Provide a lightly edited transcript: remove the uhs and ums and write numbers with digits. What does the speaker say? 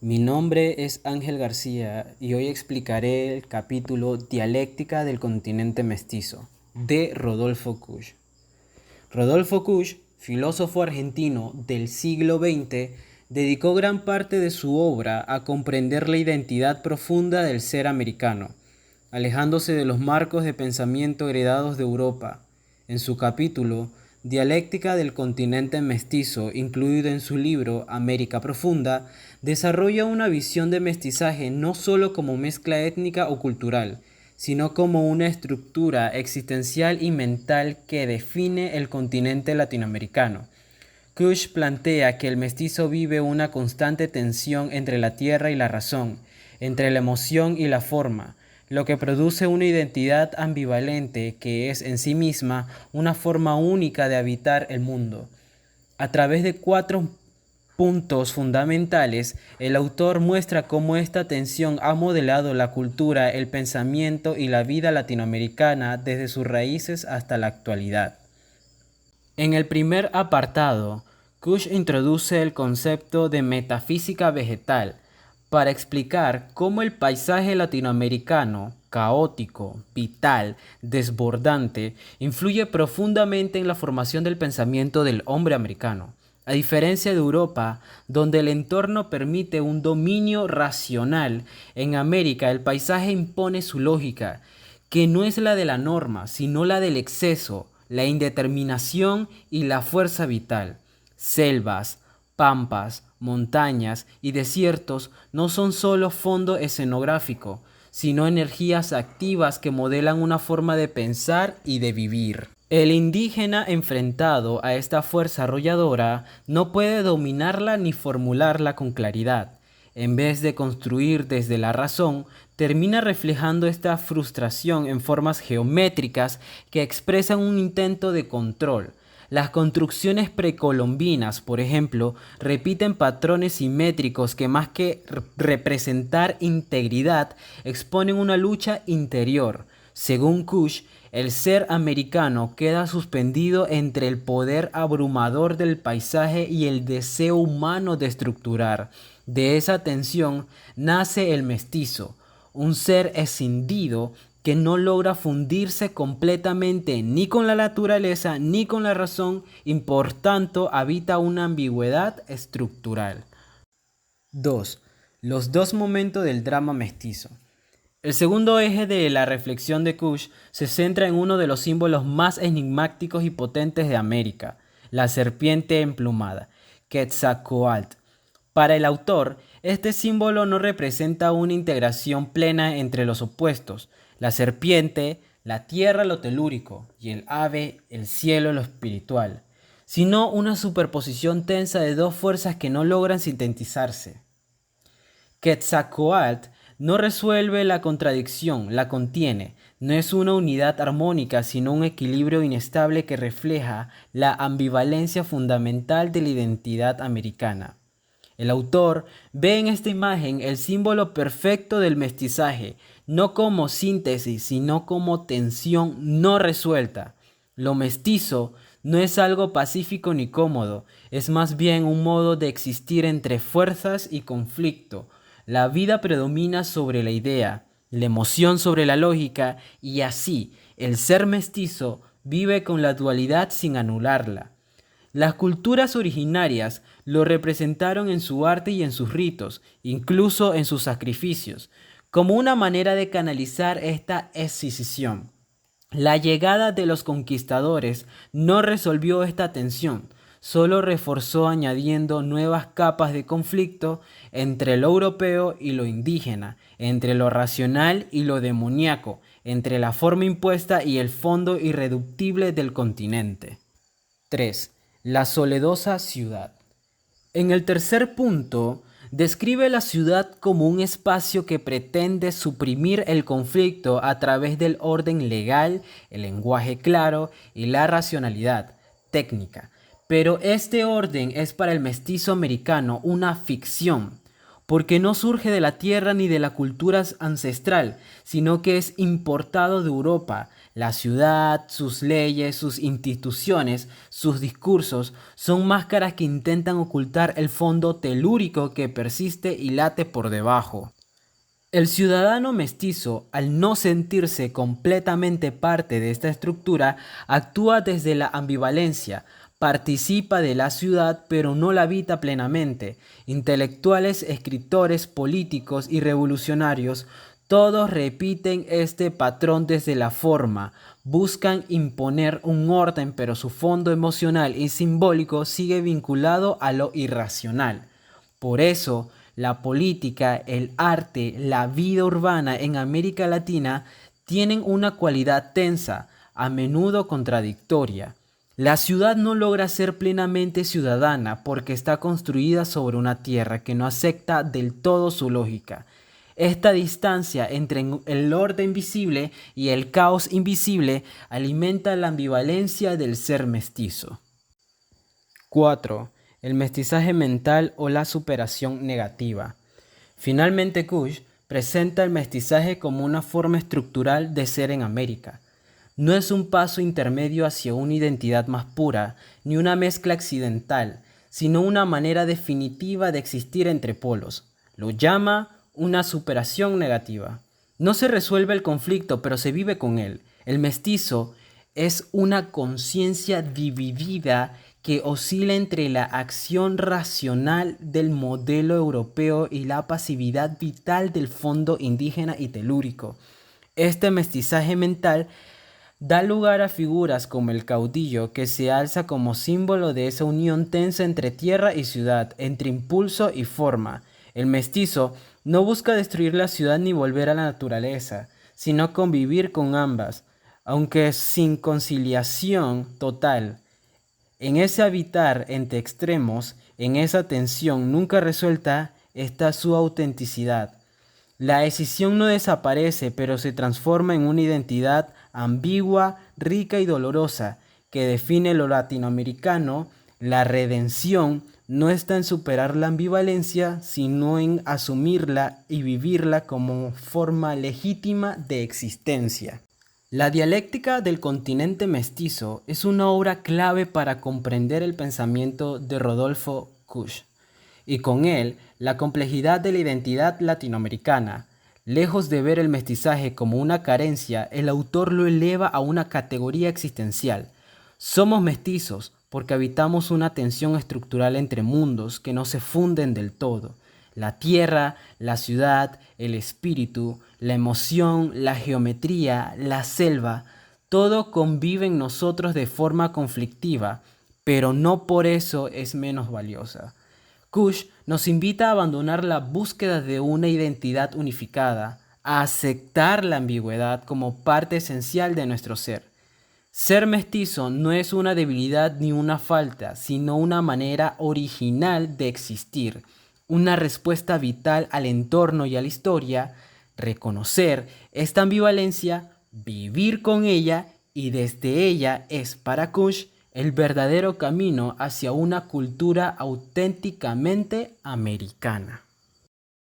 Mi nombre es Ángel García y hoy explicaré el capítulo Dialéctica del continente mestizo de Rodolfo Kusch. Rodolfo Kusch, filósofo argentino del siglo XX, dedicó gran parte de su obra a comprender la identidad profunda del ser americano, alejándose de los marcos de pensamiento heredados de Europa. En su capítulo Dialéctica del continente mestizo, incluido en su libro América Profunda, desarrolla una visión de mestizaje no solo como mezcla étnica o cultural, sino como una estructura existencial y mental que define el continente latinoamericano. Kusch plantea que el mestizo vive una constante tensión entre la tierra y la razón, entre la emoción y la forma, lo que produce una identidad ambivalente que es en sí misma una forma única de habitar el mundo. A través de cuatro puntos fundamentales, el autor muestra cómo esta tensión ha modelado la cultura, el pensamiento y la vida latinoamericana desde sus raíces hasta la actualidad. En el primer apartado, Kusch introduce el concepto de metafísica vegetal para explicar cómo el paisaje latinoamericano, caótico, vital, desbordante, influye profundamente en la formación del pensamiento del hombre americano. A diferencia de Europa, donde el entorno permite un dominio racional, en América el paisaje impone su lógica, que no es la de la norma, sino la del exceso, la indeterminación y la fuerza vital. Selvas, pampas, montañas y desiertos no son solo fondo escenográfico, sino energías activas que modelan una forma de pensar y de vivir. El indígena enfrentado a esta fuerza arrolladora no puede dominarla ni formularla con claridad. En vez de construir desde la razón, termina reflejando esta frustración en formas geométricas que expresan un intento de control. Las construcciones precolombinas, por ejemplo, repiten patrones simétricos que más que representar integridad, exponen una lucha interior. Según Kusch, el ser americano queda suspendido entre el poder abrumador del paisaje y el deseo humano de estructurar. De esa tensión nace el mestizo, un ser escindido que no logra fundirse completamente ni con la naturaleza ni con la razón y por tanto habita una ambigüedad estructural. 2. Los dos momentos del drama mestizo. El segundo eje de la reflexión de Kusch se centra en uno de los símbolos más enigmáticos y potentes de América, la serpiente emplumada, Quetzalcóatl. Para el autor, este símbolo no representa una integración plena entre los opuestos, la serpiente, la tierra, lo telúrico, y el ave, el cielo, lo espiritual, sino una superposición tensa de dos fuerzas que no logran sintetizarse. Quetzalcóatl no resuelve la contradicción, la contiene. No es una unidad armónica, sino un equilibrio inestable que refleja la ambivalencia fundamental de la identidad americana. El autor ve en esta imagen el símbolo perfecto del mestizaje, no como síntesis, sino como tensión no resuelta. Lo mestizo no es algo pacífico ni cómodo, es más bien un modo de existir entre fuerzas y conflicto. La vida predomina sobre la idea, la emoción sobre la lógica, y así el ser mestizo vive con la dualidad sin anularla. Las culturas originarias lo representaron en su arte y en sus ritos, incluso en sus sacrificios, como una manera de canalizar esta escisión. La llegada de los conquistadores no resolvió esta tensión, solo reforzó añadiendo nuevas capas de conflicto entre lo europeo y lo indígena, entre lo racional y lo demoníaco, entre la forma impuesta y el fondo irreductible del continente. 3. La soledosa ciudad. En el tercer punto, describe la ciudad como un espacio que pretende suprimir el conflicto a través del orden legal, el lenguaje claro y la racionalidad técnica. Pero este orden es para el mestizo americano una ficción, porque no surge de la tierra ni de la cultura ancestral, sino que es importado de Europa. La ciudad, sus leyes, sus instituciones, sus discursos son máscaras que intentan ocultar el fondo telúrico que persiste y late por debajo. El ciudadano mestizo, al no sentirse completamente parte de esta estructura, actúa desde la ambivalencia, participa de la ciudad pero no la habita plenamente. Intelectuales, escritores, políticos y revolucionarios, todos repiten este patrón desde la forma, buscan imponer un orden pero su fondo emocional y simbólico sigue vinculado a lo irracional. Por eso, la política, el arte, la vida urbana en América Latina tienen una cualidad tensa, a menudo contradictoria. La ciudad no logra ser plenamente ciudadana porque está construida sobre una tierra que no acepta del todo su lógica. Esta distancia entre el orden visible y el caos invisible alimenta la ambivalencia del ser mestizo. 4. El mestizaje mental o la superación negativa. Finalmente, Kush presenta el mestizaje como una forma estructural de ser en América. No es un paso intermedio hacia una identidad más pura, ni una mezcla accidental, sino una manera definitiva de existir entre polos. Lo llama una superación negativa. No se resuelve el conflicto, pero se vive con él. El mestizo es una conciencia dividida que oscila entre la acción racional del modelo europeo y la pasividad vital del fondo indígena y telúrico. Este mestizaje mental da lugar a figuras como el caudillo, que se alza como símbolo de esa unión tensa entre tierra y ciudad, entre impulso y forma. El mestizo no busca destruir la ciudad ni volver a la naturaleza, sino convivir con ambas, aunque sin conciliación total. En ese habitar entre extremos, en esa tensión nunca resuelta, está su autenticidad. La decisión no desaparece, pero se transforma en una identidad ambigua, rica y dolorosa, que define lo latinoamericano. La redención no está en superar la ambivalencia, sino en asumirla y vivirla como forma legítima de existencia. La dialéctica del continente mestizo es una obra clave para comprender el pensamiento de Rodolfo Kusch y con él la complejidad de la identidad latinoamericana. Lejos de ver el mestizaje como una carencia, el autor lo eleva a una categoría existencial. Somos mestizos porque habitamos una tensión estructural entre mundos que no se funden del todo. La tierra, la ciudad, el espíritu, la emoción, la geometría, la selva, todo convive en nosotros de forma conflictiva, pero no por eso es menos valiosa. Kusch nos invita a abandonar la búsqueda de una identidad unificada, a aceptar la ambigüedad como parte esencial de nuestro ser. Ser mestizo no es una debilidad ni una falta, sino una manera original de existir, una respuesta vital al entorno y a la historia. Reconocer esta ambivalencia, vivir con ella y desde ella es para Kusch el verdadero camino hacia una cultura auténticamente americana.